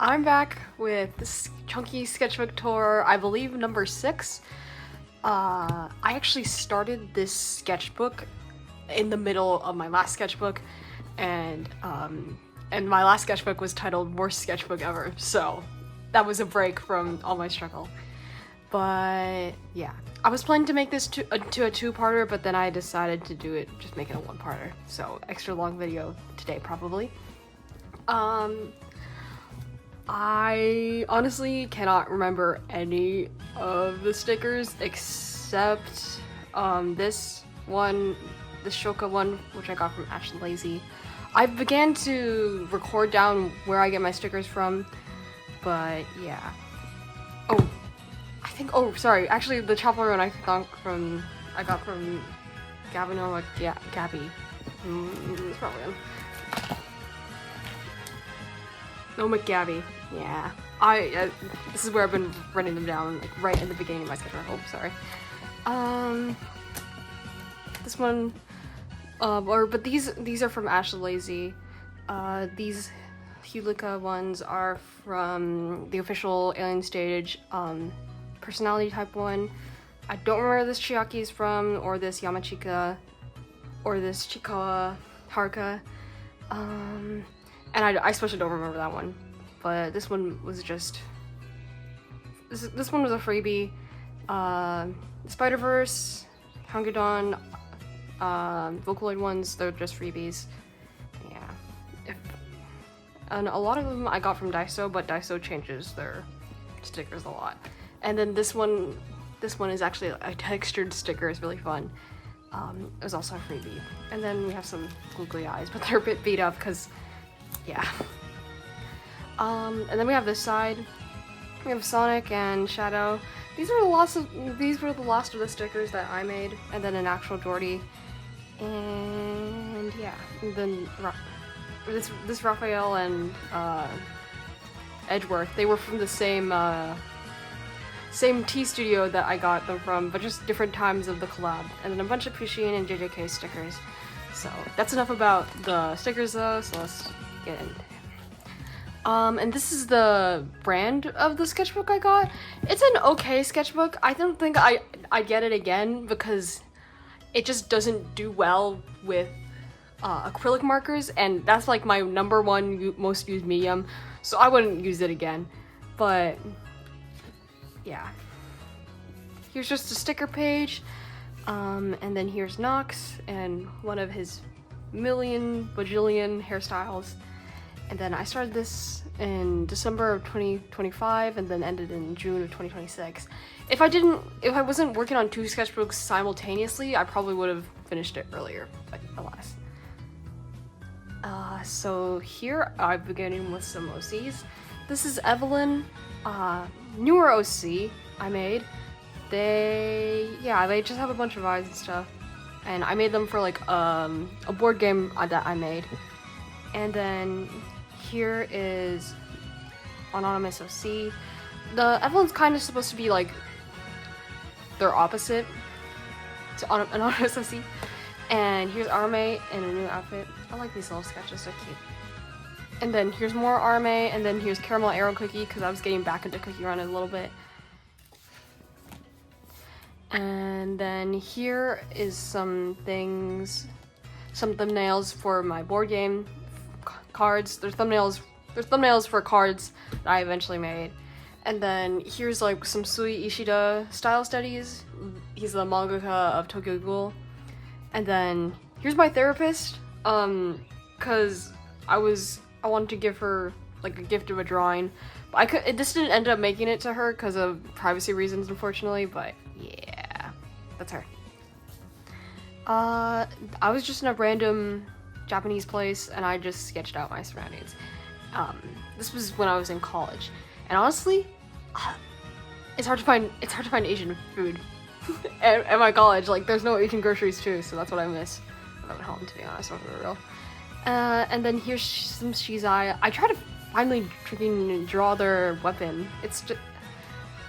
I'm back with this chunky sketchbook tour, I believe number 6. I actually started this sketchbook in the middle of my last sketchbook, and my last sketchbook was titled Worst Sketchbook Ever, so that was a break from all my struggle. But yeah, I was planning to make this to a 2-parter, but then I decided to do it, just make it a 1-parter, so extra long video today probably. I honestly cannot remember any of the stickers except this one, the Shoka one, which I got from Ashley Lazy. I began to record down where I get my stickers from, but yeah. Sorry, actually the chopper one I got from Gabby. It's probably him. No, McGabby. Yeah. This is where I've been running them down, like right in the beginning of my schedule. Oh, sorry. This one, but these are from Ashley Lazy. These Hulika ones are from the official Alien Stage, personality type one. I don't remember where this Chiaki is from, or this Yamachika, or this Chikawa Haruka. And I especially don't remember that one, but this one was just, this one was a freebie. Spider-Verse, Hangudon, Vocaloid ones, they're just freebies. Yeah. And a lot of them I got from Daiso, but Daiso changes their stickers a lot. And then this one is actually a textured sticker, it's really fun. It was also a freebie. And then we have some googly eyes, but they're a bit beat up because, yeah. And then we have this side. We have Sonic and Shadow. These were the last of the stickers that I made, and then an actual Jordy. And yeah, and then this Raphael and Edgeworth. They were from the same T studio that I got them from, but just different times of the collab. And then a bunch of Pusheen and JJK stickers. So that's enough about the stickers though, so let's get into it. And this is the brand of the sketchbook I got. It's an okay sketchbook. I don't think I'd get it again because it just doesn't do well with acrylic markers, and that's like my number one most used medium, so I wouldn't use it again. But yeah, here's just a sticker page, and then here's Nox and one of his bajillion hairstyles. And then I started this in December of 2025 and then ended in June of 2026. If I wasn't working on 2 sketchbooks simultaneously, I probably would have finished it earlier, but alas. So here I'm beginning with some OCs. This is Evelyn, newer OC I made. They just have a bunch of eyes and stuff. And I made them for like a board game that I made. And then here is Anonymous OC. The Evelyn's kind of supposed to be like their opposite to Anonymous OC. And here's Arme in a new outfit. I like these little sketches, they're cute. And then here's more Arme, and then here's Caramel Arrow Cookie, because I was getting back into Cookie Run a little bit. And then here is some thumbnails for my board game cards. There's thumbnails for cards that I eventually made. And then here's like some Sui Ishida style studies. He's the mangaka of Tokyo Ghoul. And then here's my therapist, cause I wanted to give her like a gift of a drawing, but this didn't end up making it to her because of privacy reasons, unfortunately. But yeah, that's her. I was just in a random Japanese place and I just sketched out my surroundings. This was when I was in college, and honestly, it's hard to find Asian food at my college. Like, there's no Asian groceries too, so that's what I miss when I'm at home, to be honest, for real. And then here's some Shizai. I try to finally freaking draw their weapon. It's just,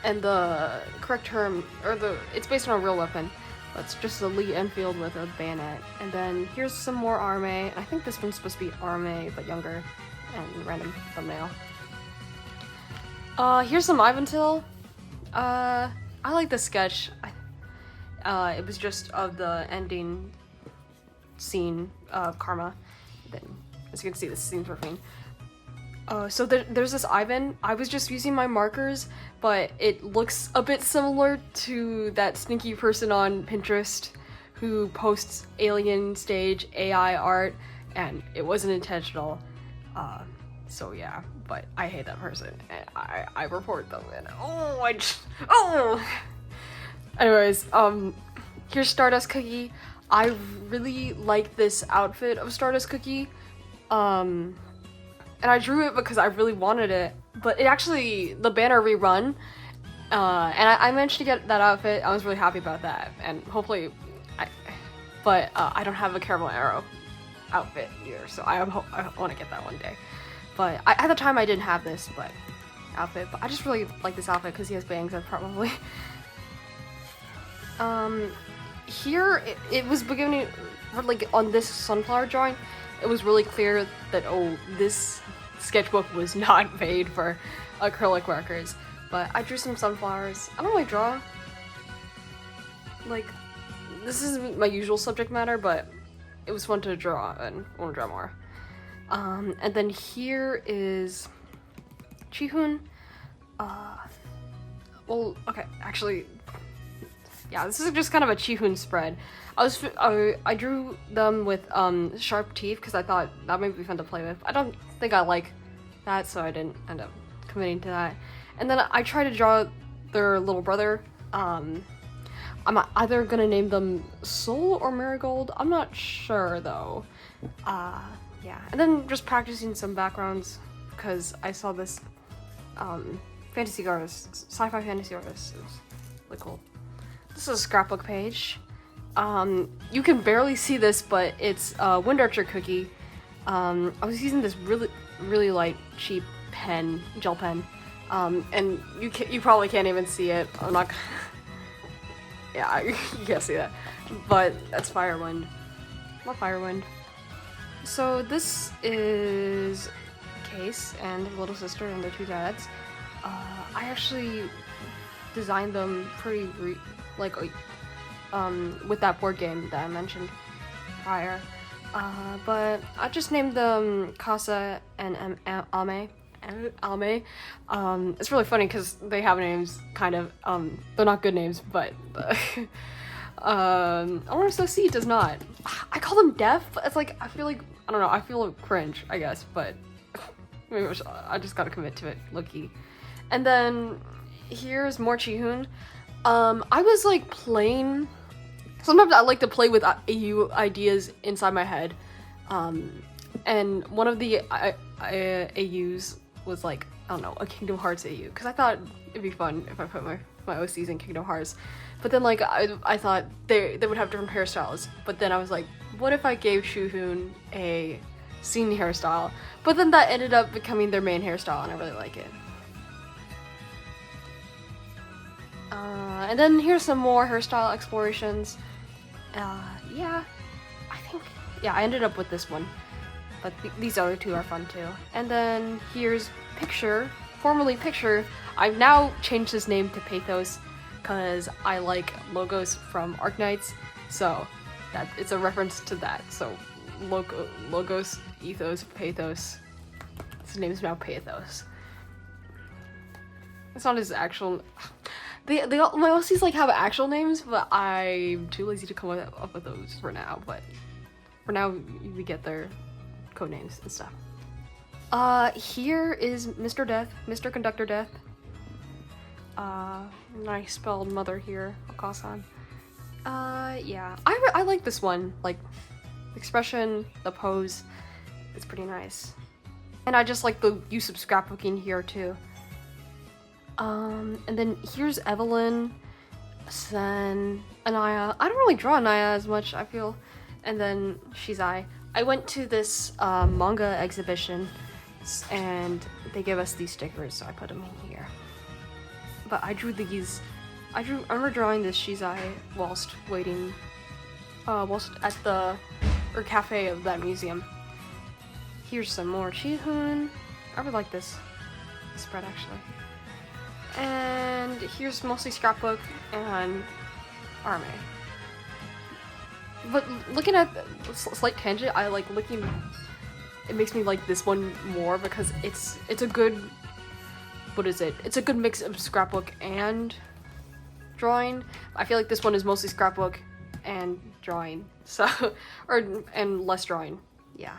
and the correct term, it's based on a real weapon. But it's just a Lee Enfield with a bayonet. And then here's some more Arme. I think this one's supposed to be Arme, but younger, and random thumbnail. Here's some Ivantil. I like the sketch. It was just of the ending scene of Karma. Then, as you can see, this scene's working. So there's this Ivan. I was just using my markers, but it looks a bit similar to that sneaky person on Pinterest who posts alien stage AI art, and it wasn't intentional. So yeah, but I hate that person, and I report them, and Anyways, here's Stardust Cookie. I really like this outfit of Stardust Cookie. And I drew it because I really wanted it, but it actually, the banner rerun, and I managed to get that outfit. I was really happy about that, and hopefully, I don't have a Caramel Arrow outfit here, so I want to get that one day. But at the time I didn't have this outfit, but I just really like this outfit because he has bangs, probably. Here, it was beginning, like, on this sunflower drawing, it was really clear that, oh, this sketchbook was not made for acrylic markers. But I drew some sunflowers. I don't really draw. Like, this isn't my usual subject matter, but it was fun to draw, and I want to draw more. And then here is Chihoon. Well, okay, actually, yeah, this is just kind of a Chihoon spread. I drew them with sharp teeth because I thought that might be fun to play with. I don't think I like that, so I didn't end up committing to that. And then I tried to draw their little brother. I'm either gonna name them Soul or Marigold. I'm not sure though. Yeah, and then just practicing some backgrounds because I saw this fantasy artist, sci-fi fantasy artist. It was really cool. This is a scrapbook page. You can barely see this, but it's a Wind Archer cookie. I was using this really light, cheap pen, gel pen, and you probably can't even see it. I'm not. Yeah, you can't see that, but that's Firewind. Not Firewind. So this is Case and his little sister and their two dads. I actually designed them pretty with that board game that I mentioned prior. But I just named them Casa and Ame. It's really funny because they have names kind of, they're not good names, but Honor C does not. I call them deaf, but it's like, I feel like, I don't know, I feel cringe, I guess, but maybe I just gotta commit to it, low-key. And then here's more Chihoon. I was like playing, sometimes I like to play with AU ideas inside my head. And one of the AUs was like, I don't know, a Kingdom Hearts AU, because I thought it'd be fun if I put my OCs in Kingdom Hearts. But then like I thought they would have different hairstyles, but then I was like, what if I gave Chihoon a scene hairstyle? But then that ended up becoming their main hairstyle, and I really like it. And then here's some more hairstyle explorations. Yeah, I ended up with this one, but these other two are fun too. And then here's Picture, formerly Picture. I've now changed his name to Pathos because I like logos from Arknights, so that it's a reference to that. So logos, ethos, pathos. His name is now Pathos. It's not his actual. My OCs like have actual names, but I'm too lazy to come up with those for now. But for now, we get their code names and stuff. Here is Mr. Death, Mr. Conductor Death. Nice spelled mother here, Akasan. Yeah, I like this one. Like, expression, the pose, it's pretty nice. And I just like the use of scrapbooking here too. And then here's Evelyn, then Anaya. I don't really draw Anaya as much, I feel. And then Shizai. I went to this manga exhibition and they gave us these stickers, so I put them in here. But I drew these. I remember drawing this Shizai whilst waiting, whilst at the cafe of that museum. Here's some more Chihoon. I really like this spread actually. And here's mostly scrapbook and army. But looking at the slight tangent, I like looking. It makes me like this one more because it's a good. What is it? It's a good mix of scrapbook and drawing. I feel like this one is mostly scrapbook and drawing, so and less drawing. Yeah.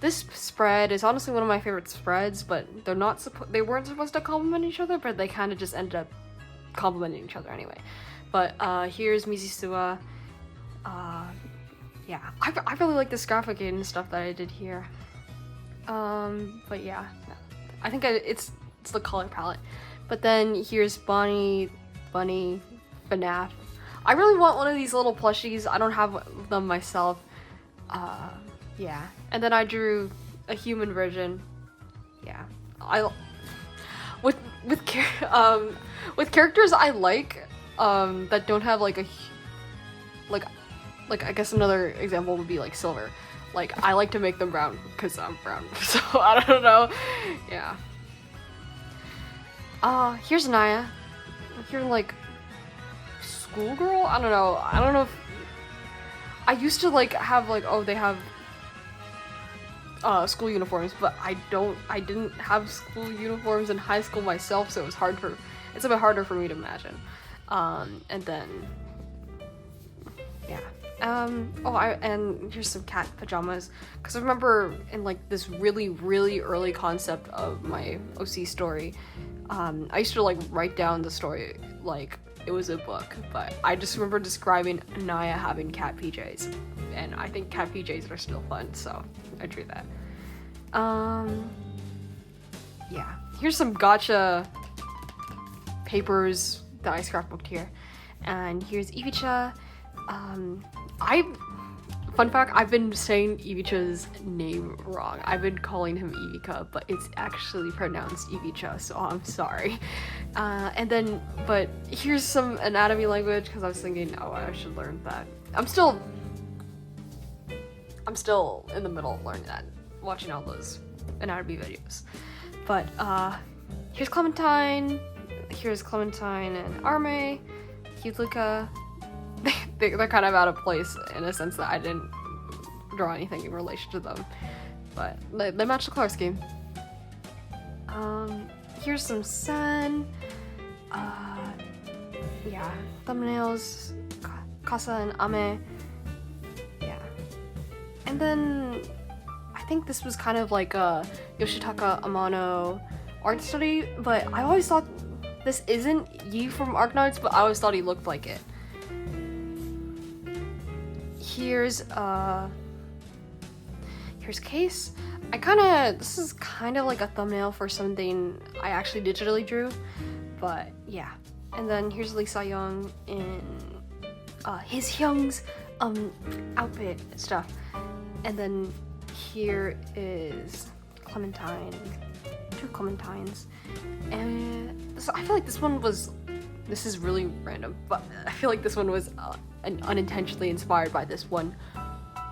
This spread is honestly one of my favorite spreads, but they weren't supposed to complement each other, but they kind of just ended up complementing each other anyway. But here's Mizisua. Yeah, I really like this graphic and stuff that I did here. But yeah, I think it's the color palette. But then here's Bunny, FNAF. I really want one of these little plushies. I don't have them myself. Yeah, and then I drew a human version. Yeah, with characters I like that don't have like I guess another example would be like Silver. Like, I like to make them brown because I'm brown, so I don't know. Yeah. Here's Naya. Here, like, schoolgirl? I don't know. I don't know if I used to like have like, oh, they have school uniforms, but I didn't have school uniforms in high school myself, so it's a bit harder for me to imagine. And then yeah. And here's some cat pajamas, because I remember in like this really early concept of my OC story, I used to like write down the story like it was a book, but I just remember describing Naya having cat PJs, and I think cat PJs are still fun, so I drew that. Yeah, here's some gotcha papers that I scrapbooked here, and here's Ivicha. Fun fact, I've been saying Ivicha's name wrong. I've been calling him Ivica, but it's actually pronounced Ivicha, so I'm sorry. But here's some anatomy language, because I was thinking, oh, I should learn that. I'm still in the middle of learning that, watching all those anatomy videos. But, here's Clementine and Arme, Luca. They're kind of out of place in a sense that I didn't draw anything in relation to them, but they match the color scheme. Here's some sun. Yeah, thumbnails, Kasa and Ame. Yeah, and then I think this was kind of like a Yoshitaka Amano art study, but I always thought this isn't Yi from Arknights, but I always thought he looked like it. Here's Case. This is kind of like a thumbnail for something I actually digitally drew, but yeah. And then here's Lisa Young in his Hyung's outfit stuff. And then here is Clementine, two Clementines. And so I feel like this is really random, but I feel like this one was unintentionally inspired by this one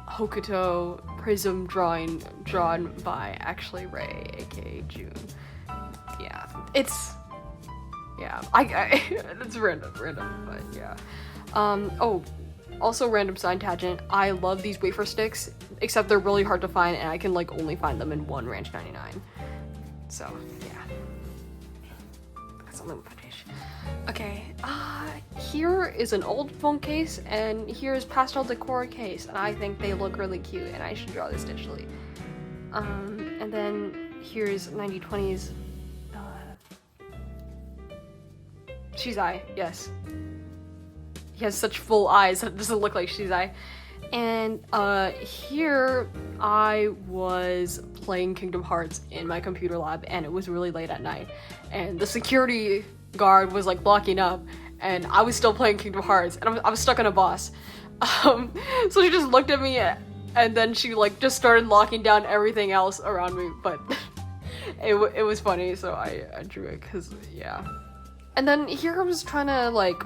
Hokuto prism drawing drawn by actually Ray, aka June. Yeah, it's random, but yeah. Oh, also random side tangent. I love these wafer sticks, except they're really hard to find, and I can like only find them in one Ranch 99. So yeah. That's a little fetish. Okay, here is an old phone case, and here's pastel decor case, and I think they look really cute, and I should draw this digitally. And then here's 9020s. Shizai, yes. He has such full eyes that it doesn't look like Shizai. And here I was playing Kingdom Hearts in my computer lab, and it was really late at night, and the security guard was like blocking up, and I was still playing Kingdom Hearts, and I was stuck on a boss. So she just looked at me, and then she like just started locking down everything else around me, but it was funny, so I drew it, cause yeah. And then here I was trying to like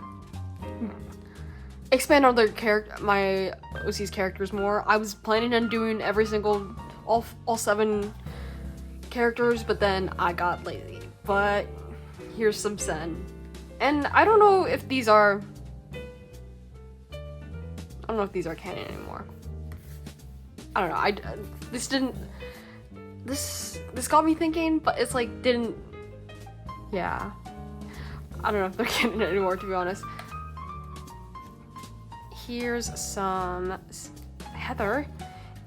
expand on my OC's characters more. I was planning on doing all 7 characters, but then I got lazy. But here's some Sen. And I don't know if these are... I don't know if these are canon anymore. I don't know. This didn't... This got me thinking, but it's like didn't... Yeah. I don't know if they're canon anymore, to be honest. Here's some Heather,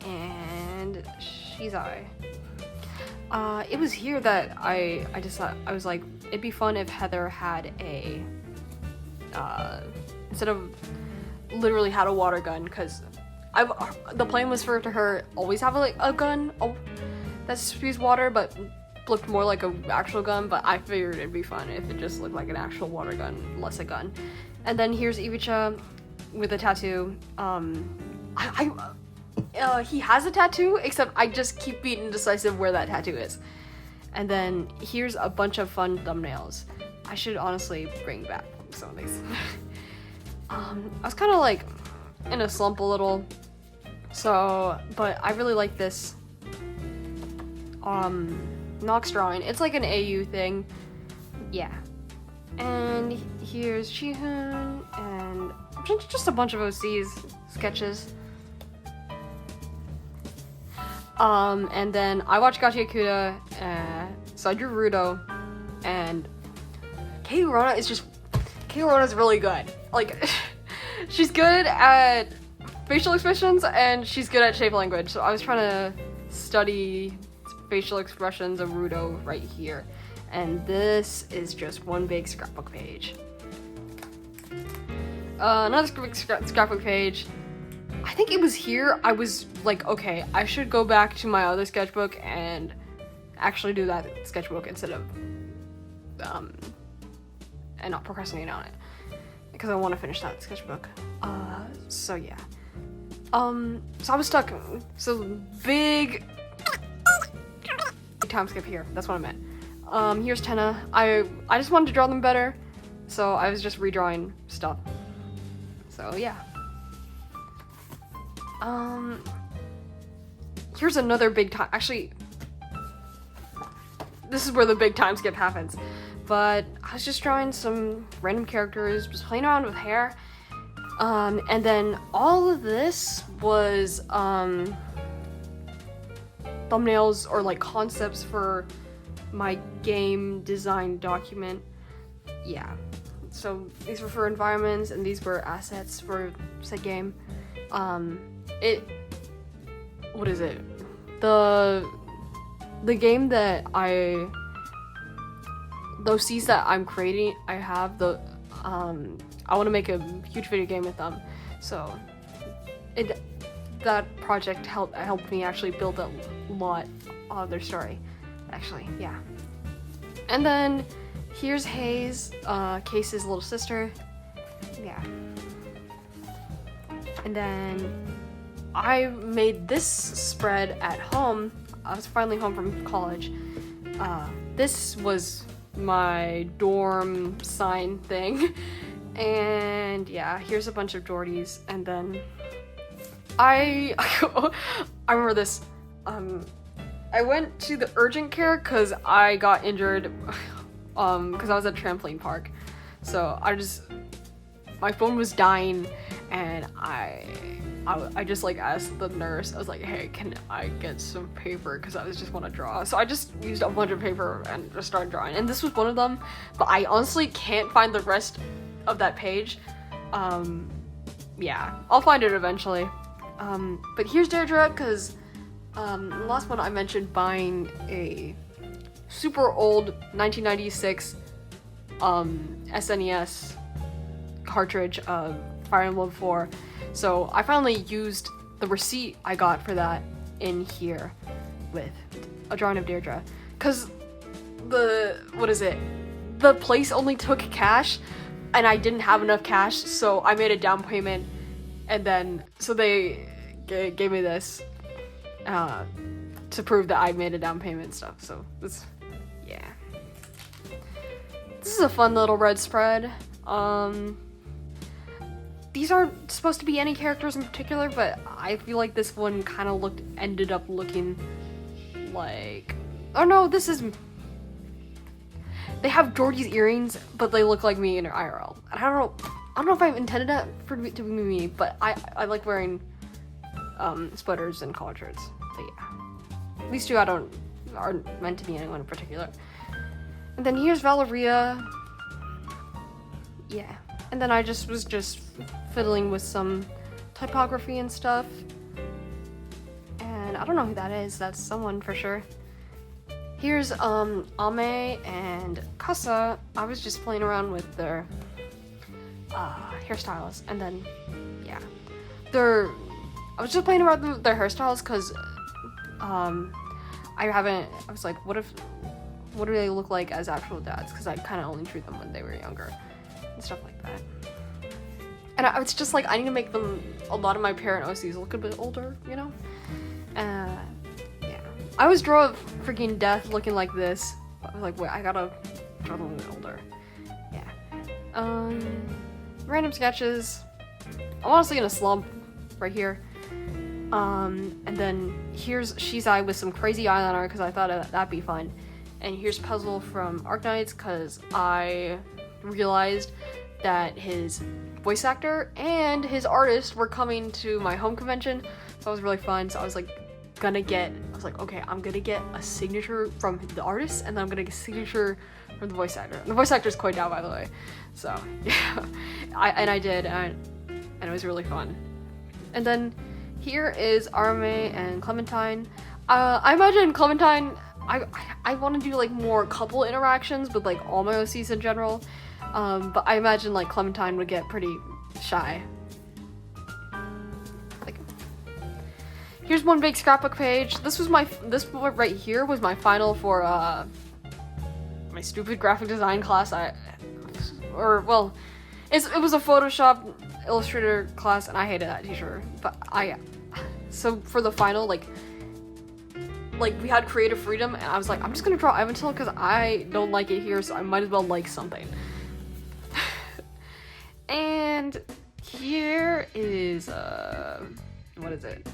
and she's I. It was here that I just thought, I was like, it'd be fun if Heather had a, instead of literally had a water gun, because the plan was for her always have like a gun that spews water, but looked more like an actual gun, but I figured it'd be fun if it just looked like an actual water gun, less a gun. And then here's Ivica with a tattoo. He has a tattoo, except I just keep being indecisive where that tattoo is. And then here's a bunch of fun thumbnails. I should honestly bring back some of these. I was kind of like in a slump a little, so, but I really like this Nox drawing. It's like an AU thing. Yeah. And here's Jihoon and just a bunch of OC's sketches. And then I watched Gachi Akuda, so I drew Rudo, and Katie Rona is really good. Like, she's good at facial expressions, and she's good at shape language, so I was trying to study facial expressions of Rudo right here. And this is just one big scrapbook page. Another big scrapbook page. I think it was here I was like, okay, I should go back to my other sketchbook and actually do that sketchbook instead of and not procrastinate on it, because I want to finish that sketchbook. So yeah. So I was stuck. So big time skip here. That's what I meant. Here's Tenna. I just wanted to draw them better, so I was just redrawing stuff. So yeah. Here's another big time. Actually, this is where the big time skip happens. But I was just drawing some random characters, just playing around with hair. And then all of this was thumbnails or like concepts for my game design document. Yeah. So these were for environments and these were assets for said game. What is it? The game that those Cs that I'm creating, I want to make a huge video game with them. So that project helped me actually build a lot of their story. Actually, yeah. And then here's Hayes, Case's little sister. Yeah. And then I made this spread at home. I was finally home from college. This was my dorm sign thing. And yeah, here's a bunch of Geordies. And then I remember this. I went to the urgent care because I got injured because I was at a trampoline park. So my phone was dying, and I just like asked the nurse. I was like, hey, can I get some paper, because I just want to draw. So I just used a bunch of paper and just started drawing, and this was one of them, but I honestly can't find the rest of that page. Yeah, I'll find it eventually. But here's Deirdre, because the last one I mentioned buying a super old 1996 SNES cartridge of Fire Emblem 4. So I finally used the receipt I got for that in here with a drawing of Deirdre. Because the place only took cash, and I didn't have enough cash, so I made a down payment, and then, so they gave me this to prove that I made a down payment and stuff. So this, yeah. This is a fun little red spread. These aren't supposed to be any characters in particular, but I feel like this one kind of ended up looking like Oh no, this is... They have Georgie's earrings, but they look like me in IRL. And I don't know if I intended that for to be me, but I like wearing sweaters and collared shirts. But yeah. These two aren't meant to be anyone in particular. And then here's Valeria. Yeah. And then I was just fiddling with some typography and stuff. And I don't know who that is. That's someone for sure. Here's Ame and Kasa. I was just playing around with their hairstyles, and then yeah, I was just playing around with their hairstyles because I was like, what do they look like as actual dads? Because I kind of only drew them when they were younger and stuff like that. And I was just like, I need to make them, a lot of my parent OCs look a bit older, you know? Yeah. I always draw a freaking death looking like this. I was like, wait, I gotta draw them a bit older. Yeah. Random sketches. I'm honestly in a slump right here. And then here's Shizai with some crazy eyeliner because I thought that'd be fun. And here's Puzzle from Arknights because I realized that his voice actor and his artist were coming to my home convention, so it was really fun. So I was like, okay, I'm gonna get a signature from the artist, and then I'm gonna get a signature from the voice actor. And the voice actor's quite down, by the way. So yeah, I did, and it was really fun. And then here is Arme and Clementine. I imagine Clementine, I want to do like more couple interactions with like all my OCs in general, but I imagine like Clementine would get pretty shy. Like, here's one big scrapbook page. This one right here was my final for my stupid graphic design class. It was a Photoshop Illustrator class, and I hated that teacher. But so for the final, like we had creative freedom, and I was like, I'm just gonna draw Evantil because I don't like it here, so I might as well like something. And here is what is it?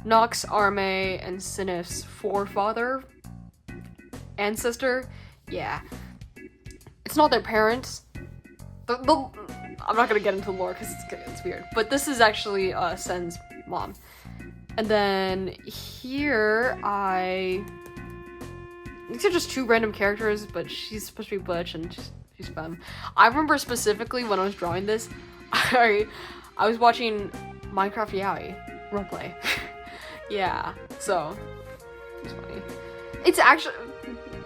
Nox, Arme, and Sinif's forefather, ancestor. Yeah, it's not their parents. I'm not gonna get into the lore because it's weird. But this is actually Sen's mom. And then here these are just two random characters, but she's supposed to be Butch and she's fun. I remember specifically when I was drawing this, I was watching Minecraft Yaoi roleplay. Yeah, so it's funny.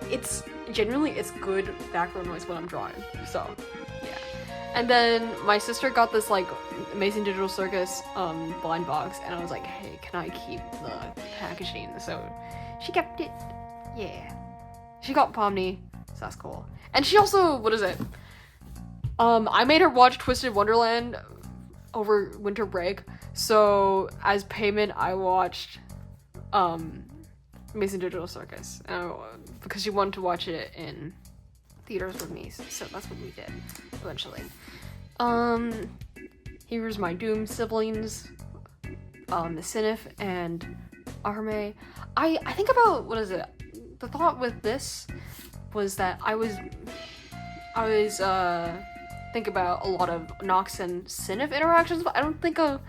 It's genuinely good background noise when I'm drawing. So yeah. And then my sister got this like Amazing Digital Circus blind box, and I was like, hey, can I keep the packaging? So she kept it. Yeah. She got Pomni, so that's cool. And she also, what is it? I made her watch Twisted Wonderland over winter break. So as payment, I watched Amazing Digital Circus, because she wanted to watch it in theaters with me. So that's what we did eventually. Here's my Doom siblings, the Sinif and Arme. I think about, what is it? The thought with this was that I was think about a lot of Nox and Sinif interactions, but I don't think of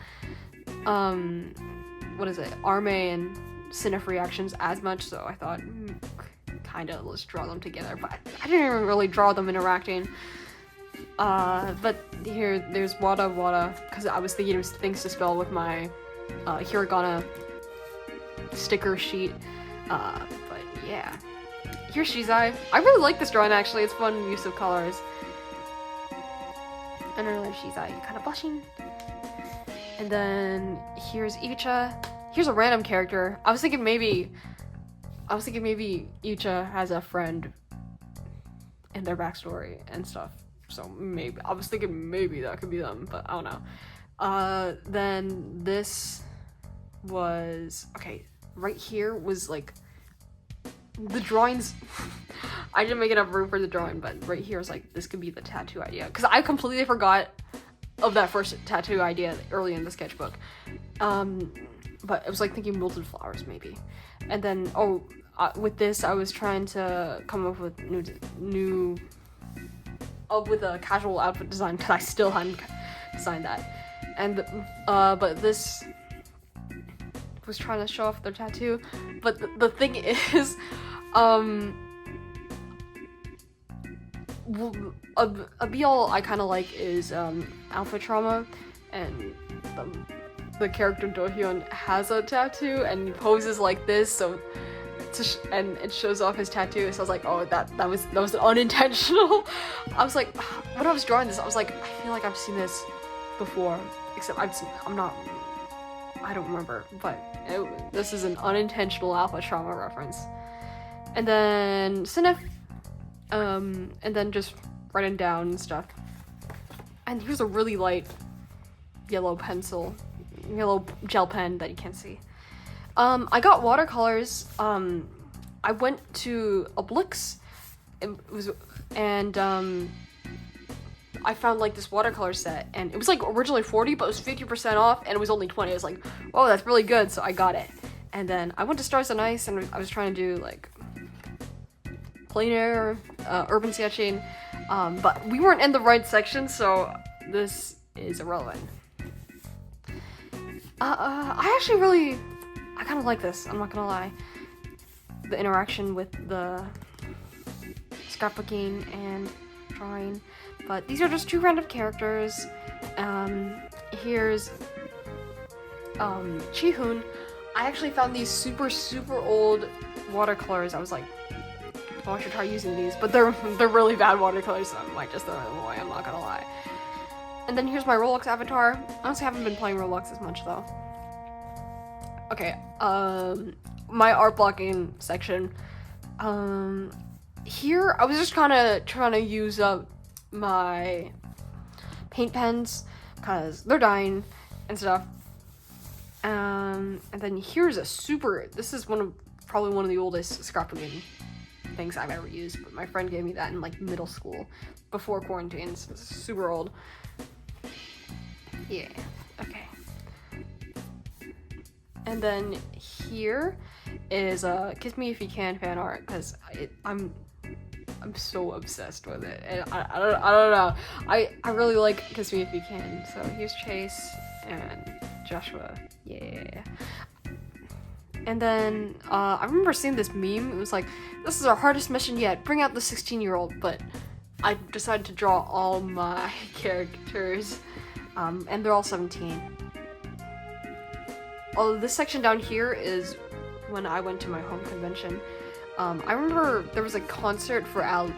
what is it? Arme and Sinif reactions as much, so I thought kinda let's draw them together, but I didn't even really draw them interacting. But there's Wada, because I was thinking of things to spell with my hiragana sticker sheet. But yeah. Here's Shizai. I really like this drawing actually, it's fun use of colors. And I love Shizai, kind of blushing. And then here's Icha. Here's a random character. I was thinking maybe Icha has a friend in their backstory and stuff. So maybe, I was thinking maybe that could be them, but I don't know. Then this was, okay, right here was like, the drawings, I didn't make enough room for the drawing, but right here is like, this could be the tattoo idea. Because I completely forgot of that first tattoo idea early in the sketchbook. But it was like thinking wilted flowers maybe. And then, with this, I was trying to come up with new with a casual outfit design because I still hadn't designed that. And but this was trying to show off their tattoo. But the thing is, a BL I kind of like is Alpha Trauma, and the character Dohyun has a tattoo and he poses like this, so and it shows off his tattoo. So I was like, oh, that was unintentional. I was like, when I was drawing this, I was like, I feel like I've seen this before, except I don't remember, but this is an unintentional Alpha Trauma reference. And then Sinif, and then just writing down stuff. And here's a really light yellow gel pen that you can't see. I got watercolors. I went to Oblix, and I found like this watercolor set, and it was like originally 40, but it was 50% off, and it was only 20. I was like, oh, that's really good, so I got it. And then I went to Stars and Ice, and I was trying to do like plein air, urban sketching, but we weren't in the right section, so this is irrelevant. I kind of like this, I'm not gonna lie. The interaction with the scrapbooking and drawing. But these are just two random characters. Here's Chihoon. I actually found these super old watercolors. I was like, oh, I should try using these, but they're really bad watercolors, so I might just throw them away, I'm not gonna lie. And then here's my Roblox avatar. I honestly haven't been playing Roblox as much though. Okay, my art blocking section. Here I was just kind of trying to use up my paint pens because they're dying and stuff. And then here's this is probably one of the oldest scrapbooking things I've ever used, but my friend gave me that in like middle school before quarantine, so it's super old. Yeah, okay. And then here is Kiss Me If You Can fan art, because I'm so obsessed with it, and I don't know. I really like Kiss Me If You Can. So here's Chase and Joshua. Yeah. And then I remember seeing this meme. It was like, this is our hardest mission yet. Bring out the 16-year-old. But I decided to draw all my characters, and they're all 17. Oh, this section down here is when I went to my home convention. I remember there was a concert for Alien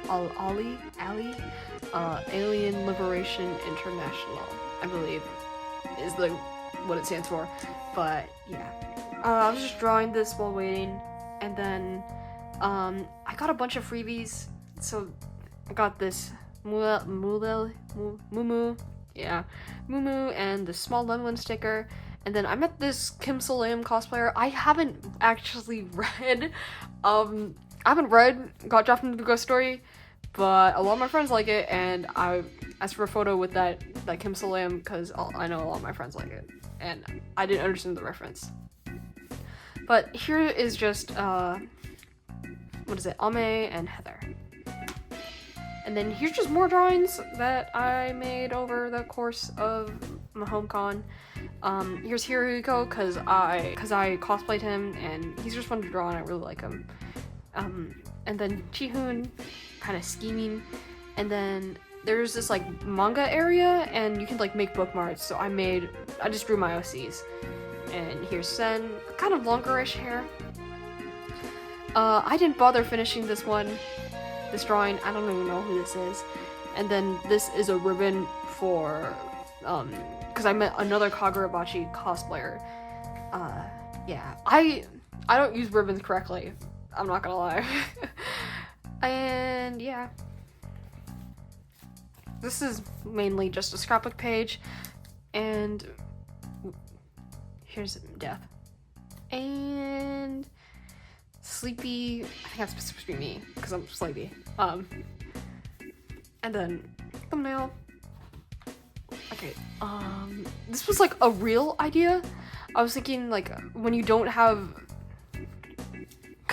Liberation International, I believe, is what it stands for. But yeah, I was just drawing this while waiting, and then I got a bunch of freebies. So I got this Mumu, and the small lemon sticker. And then I met this Kim So-lim cosplayer. I haven't actually read, Got Dropped into the Ghost Story, but a lot of my friends like it, and I asked for a photo with that Kim So-lim because I know a lot of my friends like it, and I didn't understand the reference. But here is just, Ame and Heather. And then here's just more drawings that I made over the course of my home con. Here's Hirohiko because I cosplayed him, and he's just fun to draw and I really like him. And then Chihoon, kind of scheming. And then there's this like manga area, and you can like make bookmarks. So I just drew my OCs. And here's Sen, kind of longerish hair. I didn't bother finishing this drawing. I don't even know who this is. And then this is a ribbon for because I met another Kagurabachi cosplayer. Yeah, I don't use ribbons correctly, I'm not gonna lie. And yeah, this is mainly just a scrapbook page, and here's Death and Sleepy. I think that's supposed to be me because I'm sleepy. And then thumbnail. Okay, this was like a real idea. I was thinking like when you don't have,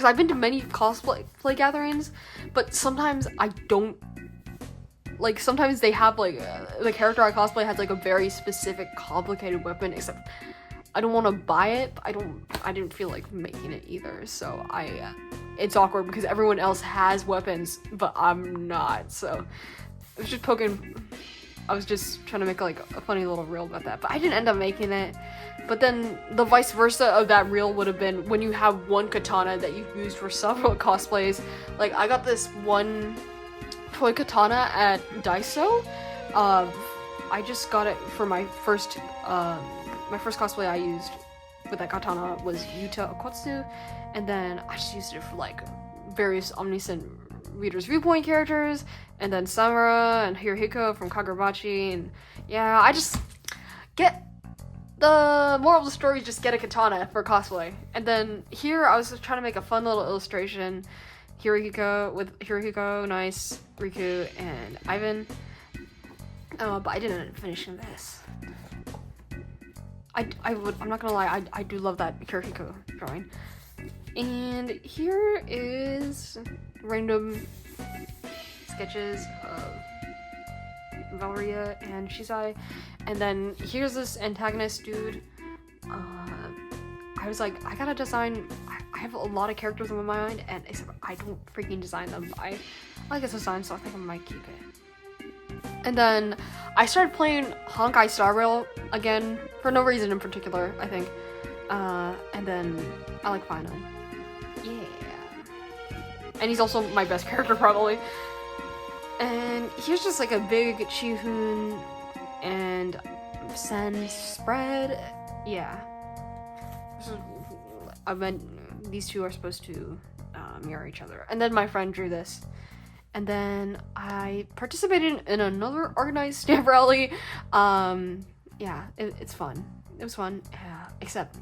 because I've been to many cosplay gatherings, but sometimes I don't, like, sometimes they have, like, the character I cosplay has, like, a very specific, complicated weapon, except I don't want to buy it, but I didn't feel like making it either, so it's awkward because everyone else has weapons, but I'm not, so I was just I was just trying to make, like, a funny little reel about that, but I didn't end up making it. But then the vice versa of that reel would have been when you have one katana that you've used for several cosplays. Like, I got this one toy katana at Daiso. I just got it for my first cosplay I used with that katana was Yuta Okotsu, and then I just used it for, like, various Omniscient Reader's Viewpoint characters, and then Samura and Hirohiko from Kagurabachi, and yeah, I just get the moral of the story is just get a katana for cosplay. And then here I was just trying to make a fun little illustration, Hirohiko, Nice, Riku, and Ivan, but I didn't end up finishing this. I'm not gonna lie, I do love that Hirohiko drawing. And here is random sketches of Valeria and Shizai, and then here's this antagonist dude. I was like, I gotta design. I have a lot of characters in my mind, and except I don't freaking design them. I like his design, so I think I might keep it. And then I started playing Honkai Star Rail again for no reason in particular, I think. And then I like Final. Yeah. And he's also my best character probably. And here's just like a big Chihun and Sen spread. Yeah. I meant these two are supposed to mirror each other. And then my friend drew this. And then I participated in another organized stamp rally. Yeah, it's fun. It was fun. Except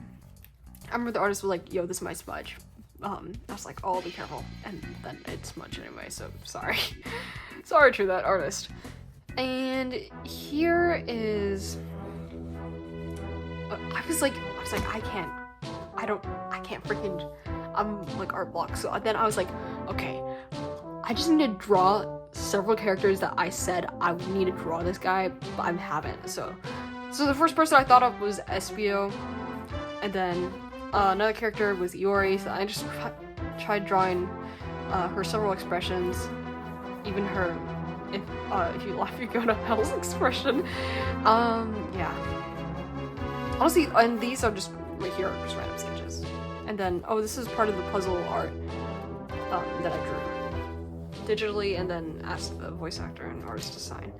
I remember the artist was like, yo, this is my smudge. I was like, oh, be careful. And then it smudged anyway, so sorry. Sorry to that artist. And here is... I was like, I can't freaking... I'm like art block. So then I was like, okay, I just need to draw several characters that I said I would need to draw this guy, but I haven't. So the first person I thought of was Espio, and then another character was Iori. So I just tried drawing her several expressions, even her if you laugh you go to hell's expression. Yeah. Honestly, and these are just right here, just random sketches. And then, oh, this is part of the puzzle art that I drew digitally, and then asked the voice actor and artist to sign.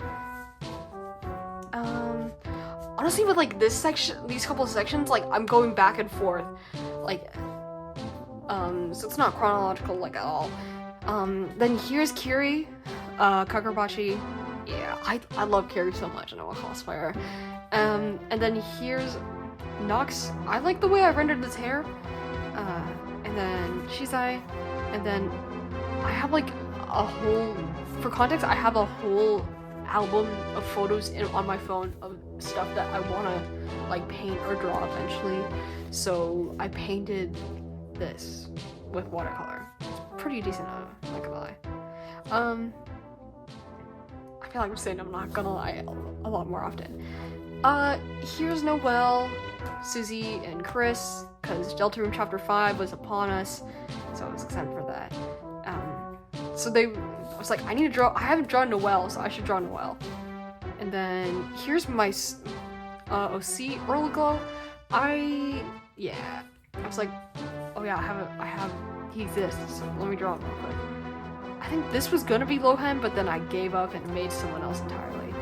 Honestly, with like this section, these couple of sections, like I'm going back and forth, like, so it's not chronological like at all. Then here's Kiri, Kagurabachi. Yeah, I love Kiri so much, and I'm a cosplayer. And then here's Nox. I like the way I rendered this hair. And then Shizai, and then I have like a whole, for context, I have a whole album of photos on my phone of stuff that I want to like paint or draw eventually. So I painted this with watercolor. It's pretty decent, I'm not gonna lie. I feel like I'm saying I'm not gonna lie a lot more often. Here's Noelle, Susie, and Chris, because Deltarune Chapter 5 was upon us, so I was excited for that. So I was like, I need to draw, I haven't drawn Noelle, so I should draw Noelle. And then here's my OC Earl Glow. I was like, oh yeah, he exists, let me draw him real quick. I think this was gonna be Lohan, but then I gave up and made someone else entirely.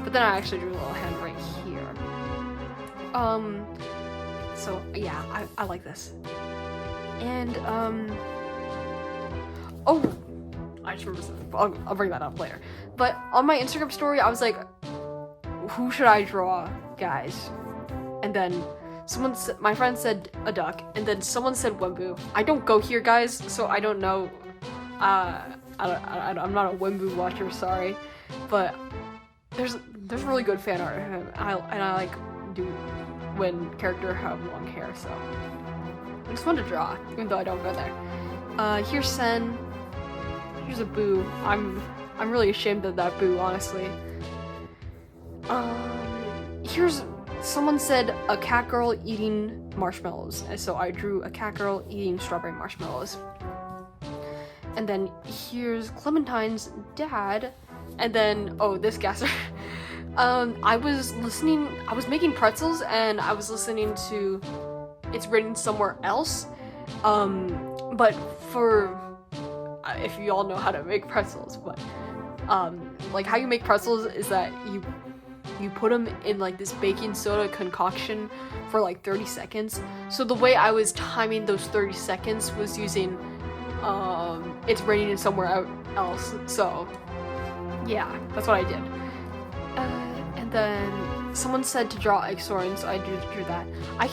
But then I actually drew Lohan right here. So yeah, I like this. And oh, I just remember something. I'll bring that up later. But on my Instagram story, I was like, who should I draw, guys? And then my friend said a duck, and then someone said Wembu. I don't go here, guys, so I don't know. I'm not a Wembu watcher, sorry, but there's really good fan art of him, and I like do when character have long hair, so it's fun to draw, even though I don't go there. Here's Sen. Here's a Boo. I'm really ashamed of that Boo, honestly. Here's someone said a cat girl eating marshmallows, and so I drew a cat girl eating strawberry marshmallows. And then here's Clementine's dad, and then this gasser. I was making pretzels and I was listening to It's Written Somewhere Else. But for if you all know how to make pretzels, but like how you make pretzels is that you put them in like this baking soda concoction for like 30 seconds. So the way I was timing those 30 seconds was using It's Raining Somewhere Else. So yeah, that's what I did. And then someone said to draw Exorin, so I drew that. I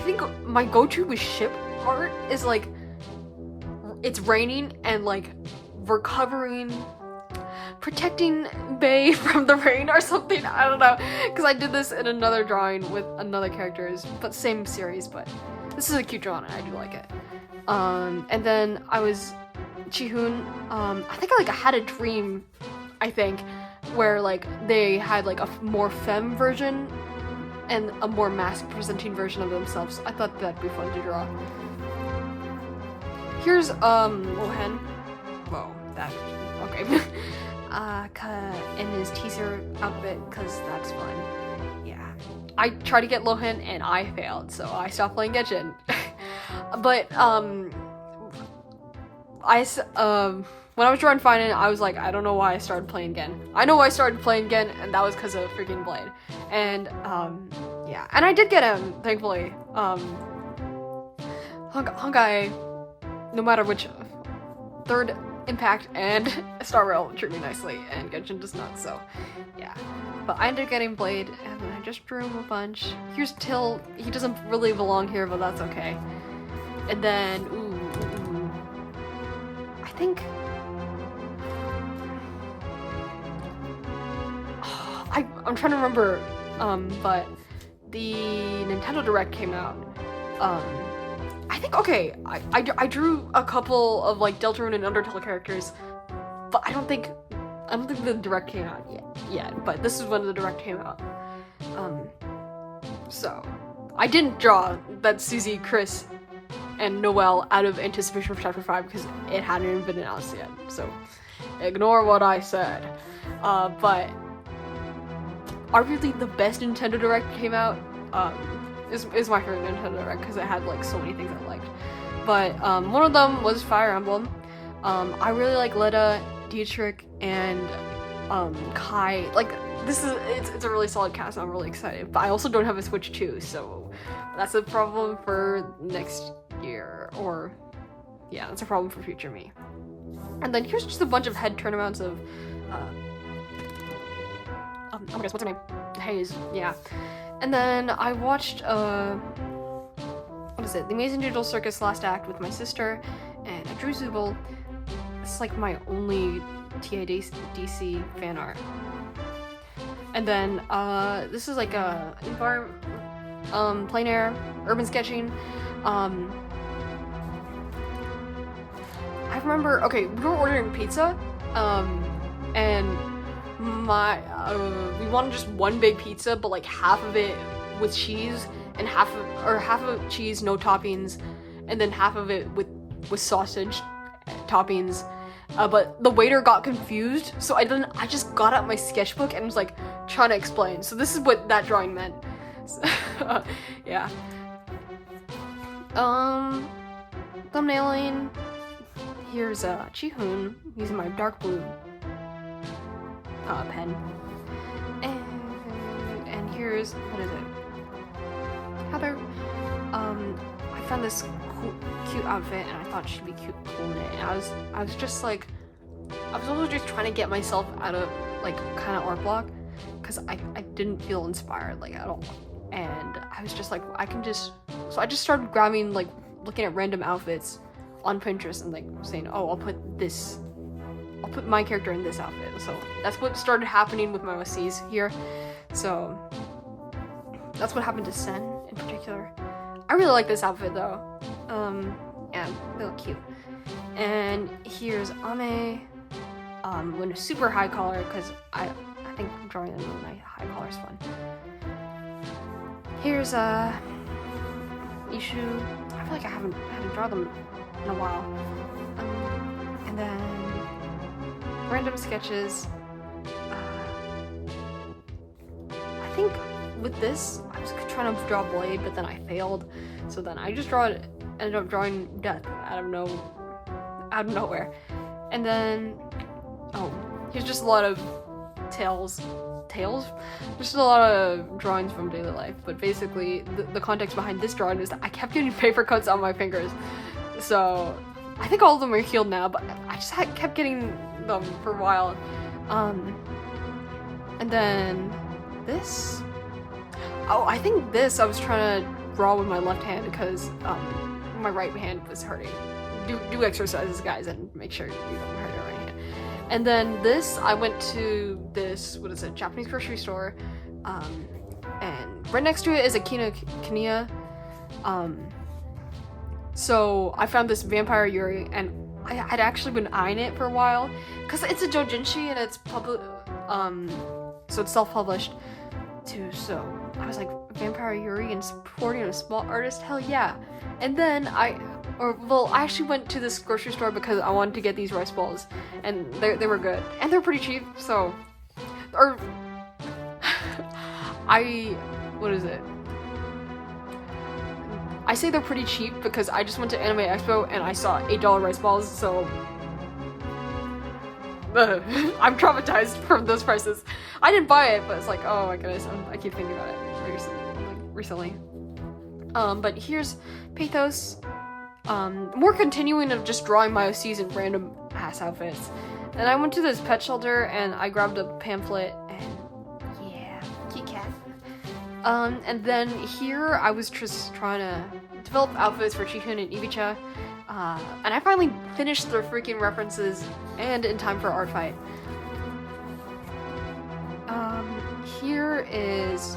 think my go-to with ship art is like it's raining and like recovering, protecting Bay from the rain or something. I don't know, because I did this in another drawing with another characters, but same series. But this is a cute drawing and I do like it. And then I was Chihoon. I think I had a dream, I think, where like they had like a more femme version and a more masc presenting version of themselves. I thought that'd be fun to draw. Here's Lohan. Whoa, that okay. In his teaser outfit, cause that's fun. Yeah, I tried to get Lohan and I failed, so I stopped playing Genshin. But when I was drawing Finan, I was like, I don't know why I started playing Gen. I know why I started playing Gen, and that was because of freaking Blade. And yeah, and I did get him, thankfully. Honkai, no matter which, Third Impact and Star Rail treat me nicely, and Genshin does not. So yeah, but I ended up getting Blade, and then I just drew him a bunch. Here's Till. He doesn't really belong here, but that's okay. And then I think. I'm trying to remember, but the Nintendo Direct came out. I think, okay, I drew a couple of like Deltarune and Undertale characters, but I don't think the Direct came out yet, but this is when the Direct came out. So I didn't draw that Susie, Chris, and Noelle out of anticipation for Chapter 5 because it hadn't even been announced yet, so ignore what I said. But arguably the best Nintendo Direct came out is my favorite Nintendo Direct because it had like so many things I liked. But one of them was Fire Emblem. I really like Leda, Dietrich, and Kai. Like it's a really solid cast. I'm really excited. But I also don't have a Switch 2, so that's a problem for next year. Or yeah, that's a problem for future me. And then here's just a bunch of head turnarounds of oh my gosh, what's her name? Hayes, yeah. And then I watched, what is it? The Amazing Digital Circus Last Act with my sister, and I drew Zubul. It's like my only TADC fan art. And then, this is like a plein air, urban sketching. I remember, okay, we were ordering pizza, and we wanted just one big pizza, but like half of it with cheese and half of cheese, no toppings, and then half of it with sausage toppings. But the waiter got confused, so I just got out my sketchbook and was like trying to explain. So this is what that drawing meant. So, yeah. Thumbnailing. Here's Chihoon using my dark blue pen, and here's, what is it, Heather. I found this cute outfit and I thought she'd be cool in it, and I was just like, I was also just trying to get myself out of like kind of art block because I didn't feel inspired like at all, and I was just like, so I just started grabbing, like looking at random outfits on Pinterest and like saying, oh, I'll put my character in this outfit. So that's what started happening with my OCs here. So that's what happened to Sen in particular. I really like this outfit though. Yeah, they look cute. And here's Ame, with a super high collar, because I think drawing them with my high collar is fun. Here's Ishu. I feel like I haven't drawn them in a while. And then random sketches. I think with this, I was trying to draw Blade, but then I failed. So then I just ended up drawing Death out of nowhere. And then, here's just a lot of tails? Just a lot of drawings from daily life, but basically the context behind this drawing is that I kept getting paper cuts on my fingers. So I think all of them are healed now, but I just kept getting them for a while. And then this, I think this I was trying to draw with my left hand because my right hand was hurting. Do exercises, guys, and make sure you don't hurt your right hand. And then this, I went to this, what is it, Japanese grocery store, and right next to it is a Kinokuniya. So I found this Vampire Yuri, and I had actually been eyeing it for a while, because it's a doujinshi and it's so it's self-published too, so I was like, Vampire Yuri and supporting a small artist, hell yeah. And then I actually went to this grocery store because I wanted to get these rice balls, and they were good, and they're pretty cheap, so, what is it? I say they're pretty cheap because I just went to Anime Expo and I saw $8 rice balls, so I'm traumatized from those prices. I didn't buy it, but it's like, oh my goodness, I keep thinking about it recently. But here's Pathos. More continuing of just drawing my OCs in random ass outfits. And I went to this pet shelter and I grabbed a pamphlet and yeah, cute cat. And then here I was just trying to develop outfits for Chihun and Ibicha. And I finally finished their freaking references and in time for art fight. Here is,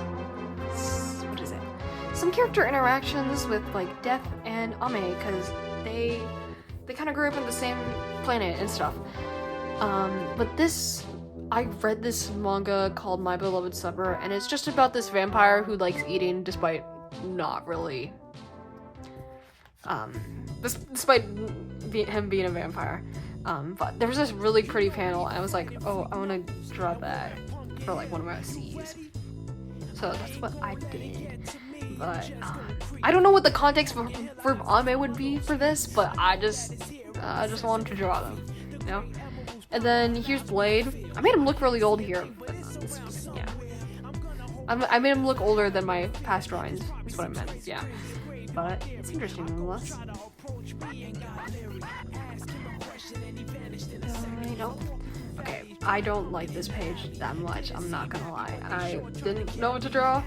what is it? Some character interactions with like Death and Ame, because they kind of grew up in the same planet and stuff. But this, I read this manga called My Beloved Supper, and it's just about this vampire who likes eating despite not really, despite him being a vampire. But there was this really pretty panel, and I was like, oh, I want to draw that for like one of my OCs. So that's what I did. But I don't know what the context for Ame would be for this, but I just wanted to draw them, you know? And then here's Blade. I made him look really old here, but yeah. I made him look older than my past drawings, is what I meant, yeah. But it's interesting nonetheless. Okay, I don't like this page that much, I'm not gonna lie. I didn't know what to draw.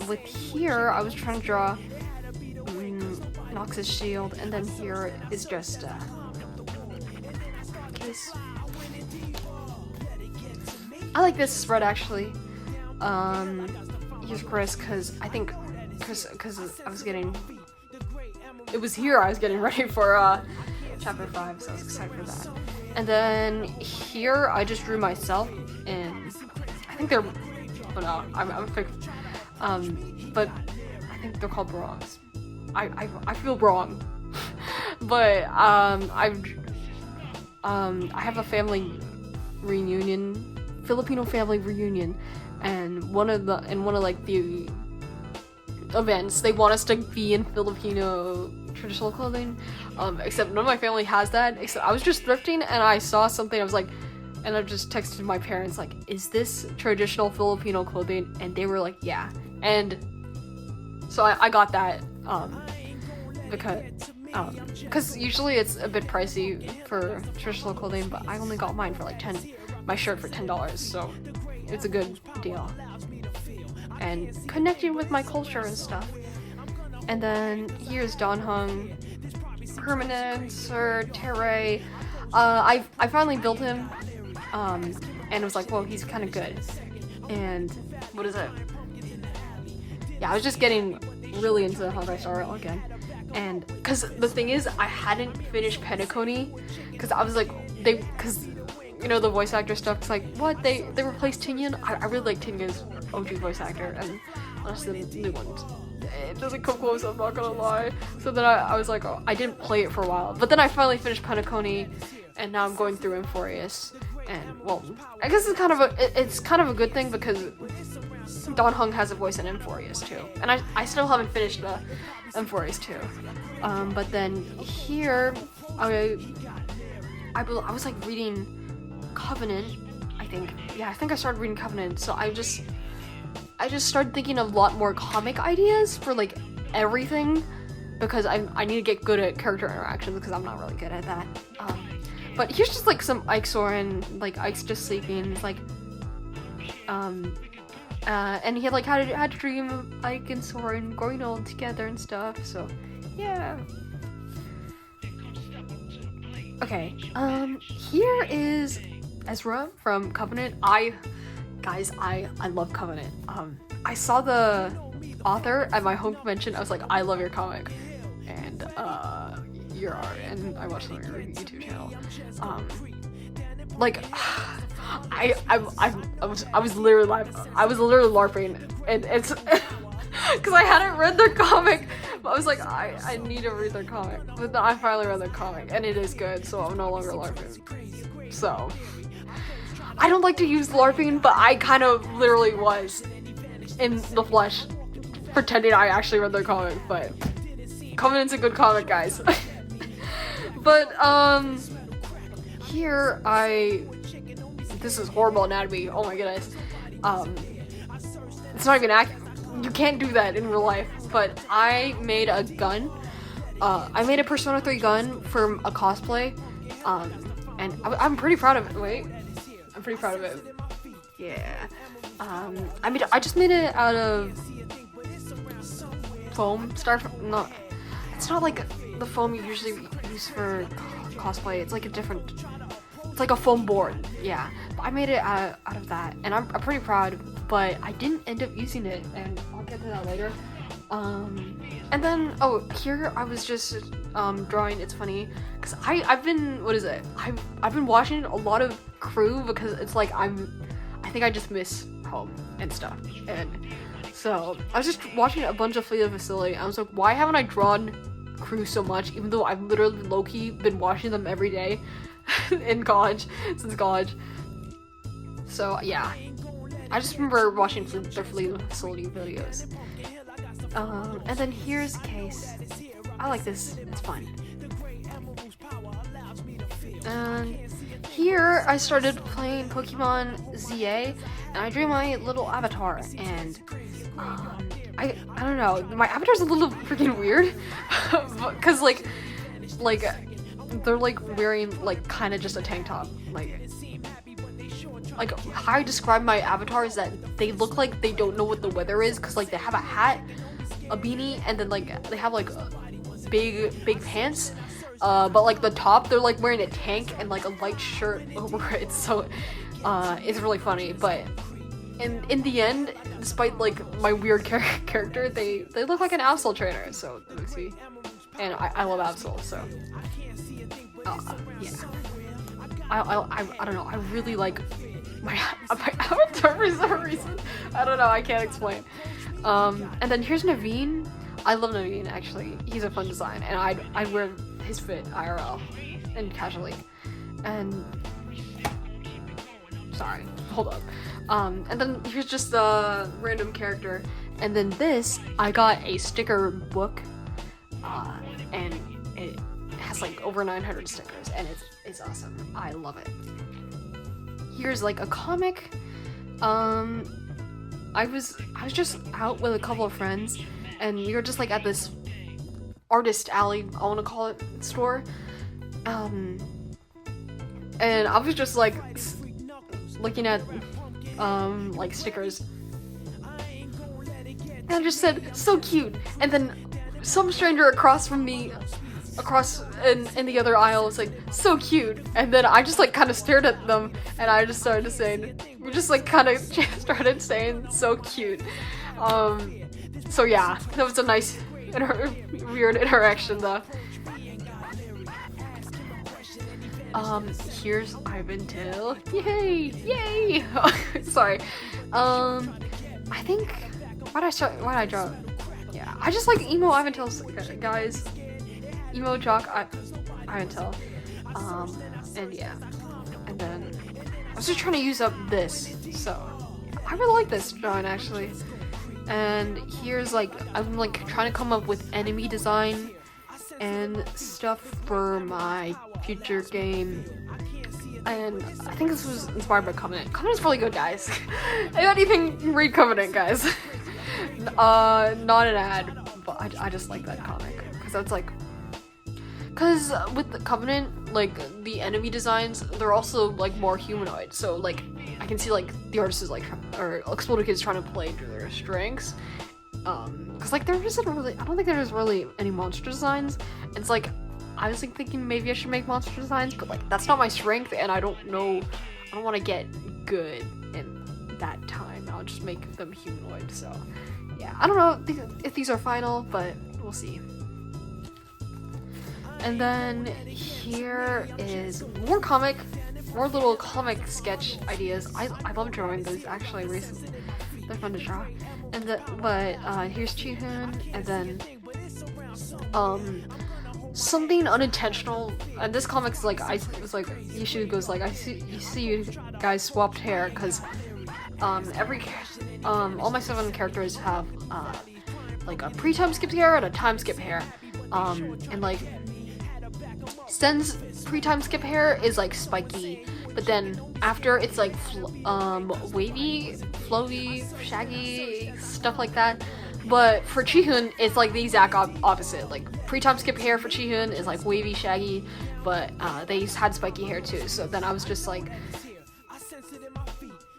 With here, I was trying to draw Nox's shield, and then here is just case. I like this spread actually. Here's Chris, because I was getting, it was here I was getting ready for chapter 5, so I was excited for that. And then here I just drew myself, and I think they're, oh no, I'm fixed. But I think they're called bronze. I feel wrong, but I have a family reunion, Filipino family reunion, and one of the events they want us to be in Filipino traditional clothing, except none of my family has that. Except I was just thrifting and I saw something. I was like, and I just texted my parents like, "Is this traditional Filipino clothing?" And they were like, "Yeah." And so I got that because usually it's a bit pricey for traditional clothing, but I only got mine for like my shirt for $10, so it's a good deal. And connecting with my culture and stuff. And then here's Don Hung, Permanence or Terray. I finally built him, and it was like, whoa, he's kind of good. And what is it? Yeah, I was just getting really into Honkai Star Rail again. And because the thing is, I hadn't finished Penacony because I was like, because you know the voice actor stuff. It's like, what, they replaced Tinyan? I really like Tinyan's OG voice actor, and honestly the new ones, it doesn't come close, I'm not gonna lie. So then I was like, oh, I didn't play it for a while, but then I finally finished Penacony, and now I'm going through Amphorius. And well, I guess it's kind of a good thing because Don Hung has a voice in Amphorius too, and I still haven't finished the Amphorius too. But then here I was like reading Covenant, I think. Yeah, I think I started reading Covenant, so I just started thinking of a lot more comic ideas for like everything, because I need to get good at character interactions because I'm not really good at that. But here's just like some Ike Soren, like Ike's just sleeping, like and he had like had a dream of Ike and Soren growing old together and stuff, so yeah. Okay, here is Ezra from Covenant. I love Covenant. I saw the author at my home convention. I was like, I love your comic, and your art, and I watched it on your YouTube channel. Like, I was literally LARPing, and it's because I hadn't read their comic. But I was like, I need to read their comic. But then I finally read their comic, and it is good, so I'm no longer LARPing. So I don't like to use LARPing, but I kind of literally was in the flesh, pretending I actually read their comic. But Covenant's a good comic, guys. But here this is horrible anatomy. Oh my goodness. It's not even accurate. You can't do that in real life. But I made a gun. I made a Persona 3 gun for a cosplay. And I'm pretty proud of it. Wait. I'm pretty proud of it. Yeah. I just made it out of foam. No, it's not like the foam you usually use for cosplay. It's like it's like a foam board. Yeah. But I made it out of that, and I'm pretty proud. But I didn't end up using it, and I'll get to that later. And then here I was just drawing. It's funny because I've been I've been watching a lot of Crew because it's like I think I just miss home and stuff, and so I was just watching a bunch of ffvii. I was like, why haven't I drawn Crew so much, even though I've literally low-key been watching them every day in college, since college. So yeah, I just remember watching their ffvii videos. And then here's Case. I like this, it's fun. And here I started playing Pokemon ZA, and I drew my little avatar, and I don't know, my avatar's a little freaking weird, because like they're like wearing like kind of just a tank top, like how I describe my avatar is that they look like they don't know what the weather is, because like they have a hat, a beanie, and then like they have like big pants, but like the top they're like wearing a tank and like a light shirt over it, so it's really funny. But in the end, despite like my weird character, they look like an Absol trainer, so let me see. And I love Absol, so yeah. I don't know, I really like my avatar for some reason. I don't know, I can't explain. And then here's Naveen. I love Naveen, actually. He's a fun design, and I'd wear his fit IRL and casually. And sorry, hold up. And then here's just a random character. And then this, I got a sticker book, and it has like over 900 stickers, and it's awesome. I love it. Here's like a comic. I was just out with a couple of friends, and we were just like at this artist alley, I want to call it, store. And I was just like looking at like stickers, and I just said, so cute. And then some stranger across from me, in the other aisle, was like, so cute. And then I just like kind of stared at them, and I just started saying, we just like kind of started saying so cute. So yeah, that was a nice, weird interaction though. Here's Ivantail. Yay! Yay! Sorry. I think, why'd I draw? Yeah, I just like emo Ivantail, guys. Emo jock Ivantail. And yeah. And then, I was just trying to use up this, so. I really like this drawing, actually. And here's like, I'm like trying to come up with enemy design and stuff for my future game. And I think this was inspired by Covenant. Covenant's really good, guys. I don't even read Covenant, guys. Not an ad, but I just like that comic. Because that's like... Because with the Covenant, like, the enemy designs, they're also, like, more humanoid. So, like, I can see, like, the artist is, like, or Exploded Kid's trying to play to their strengths. Because, like, there isn't really... I don't think there's really any monster designs. It's, like... I was like thinking maybe I should make monster designs, but like that's not my strength, and I don't know. I don't want to get good in that time. I'll just make them humanoid. So yeah, I don't know if these are final, but we'll see. And then here is more little comic sketch ideas. I love drawing those actually. Recently, they're fun to draw. And here's Chi-Hoon, and then something unintentional, and this comic's like, Yishu goes like, you see you guys swapped hair, because all my 7 characters have like a pre-time skip hair and a time skip hair, and like Sen's pre-time skip hair is like spiky, but then after it's like wavy, flowy, shaggy, stuff like that. But for Chi-Hoon, it's like the exact opposite. Like, pre-time skip hair for Chi-Hoon is like wavy, shaggy, but they had spiky hair too. So then I was just like,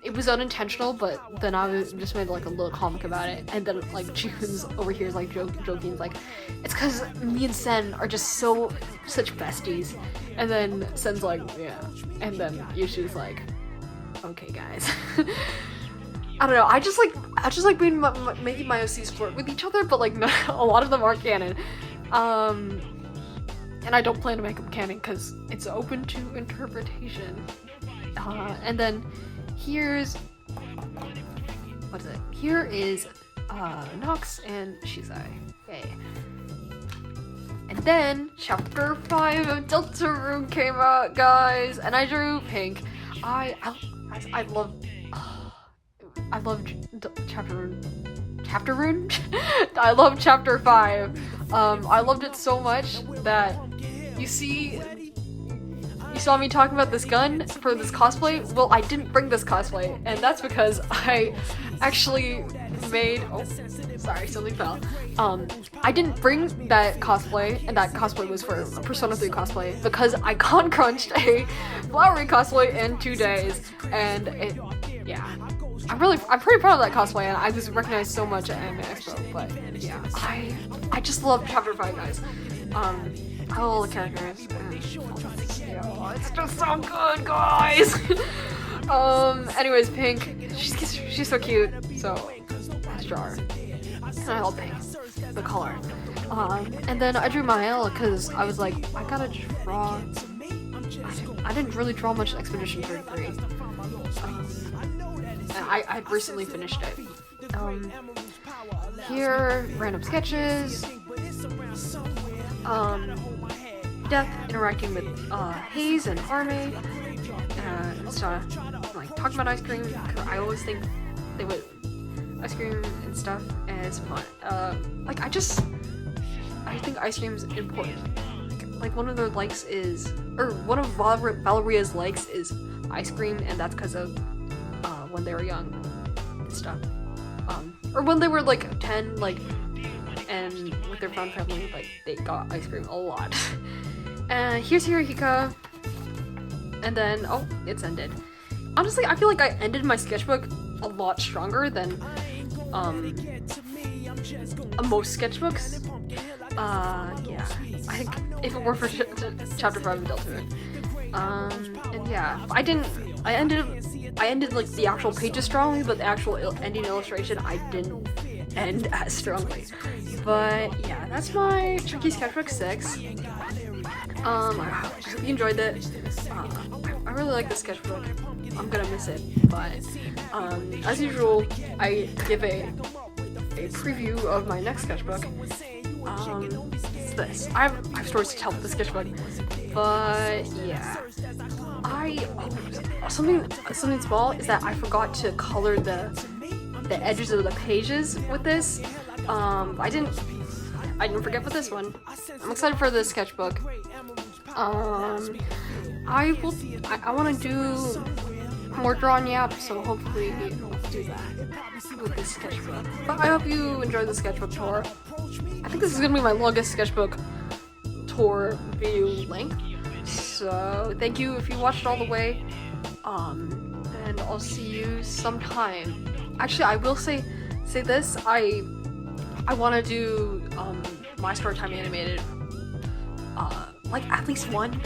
it was unintentional, but then I just made like a little comic about it. And then like Chi-Hoon's over here is like joking, like, it's because me and Sen are just such besties. And then Sen's like, yeah. And then Yushu's like, okay guys. I don't know, I just like making my OCs flirt with each other, but like a lot of them aren't canon. And I don't plan to make them canon because it's open to interpretation. And then here's, what is it? Here is Nox and Shizai. Yay. And then chapter 5 of Deltarune came out, guys, and I drew Pink. I love Chapter Rune? I love chapter 5. I loved it so much that you saw me talking about this gun for this cosplay. Well, I didn't bring this cosplay, and that's because I actually made, oh, sorry, something fell. I didn't bring that cosplay, and that cosplay was for a Persona 3 cosplay, because I con crunched a flowery cosplay in 2 days, and yeah. I'm pretty proud of that cosplay, and I just recognized so much at Anime Expo, but yeah, I just love chapter 5, guys. I love all the characters, and it's just so good, guys! Anyways, Pink, she's so cute, so let's draw her. And I love Pink, the color. And then I drew Mael, because I was like, I gotta draw, I didn't really draw much Expedition 33. I recently finished it. Here, random sketches. Death interacting with Haze and Arme. Like talking about ice cream. I always think they would ice cream and stuff, and it's fun. Like I think ice cream is important. Like one of their likes is, or one of Valeria's likes is ice cream, and that's because of when they were young and stuff, or when they were like 10, like, and with their fun family, like they got ice cream a lot. And here's Hirohika, and then oh, it's ended. Honestly, I feel like I ended my sketchbook a lot stronger than most sketchbooks. Yeah, I think if it were for chapter 5 of Deltarune. And yeah, I ended like the actual pages strongly, but the actual ending illustration I didn't end as strongly. But yeah, that's my Tricky Sketchbook 6. I hope you enjoyed it. I really like the sketchbook. I'm gonna miss it, but as usual, I give a preview of my next sketchbook. It's this. I have stories to tell with the sketchbook, but yeah. Something small is that I forgot to color the edges of the pages with this. I didn't forget with this one. I'm excited for this sketchbook. I want to do more drawing yaps, so hopefully I'll do that with this sketchbook. But I hope you enjoyed the sketchbook tour. I think this is gonna be my longest sketchbook tour video length. So thank you if you watched all the way. And I'll see you sometime. Actually, I will say this. I want to do my storytime animated. Like at least one.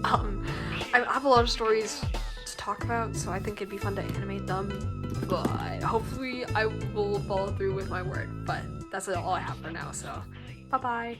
I have a lot of stories to talk about, so I think it'd be fun to animate them. But hopefully I will follow through with my word. But that's all I have for now. So bye bye.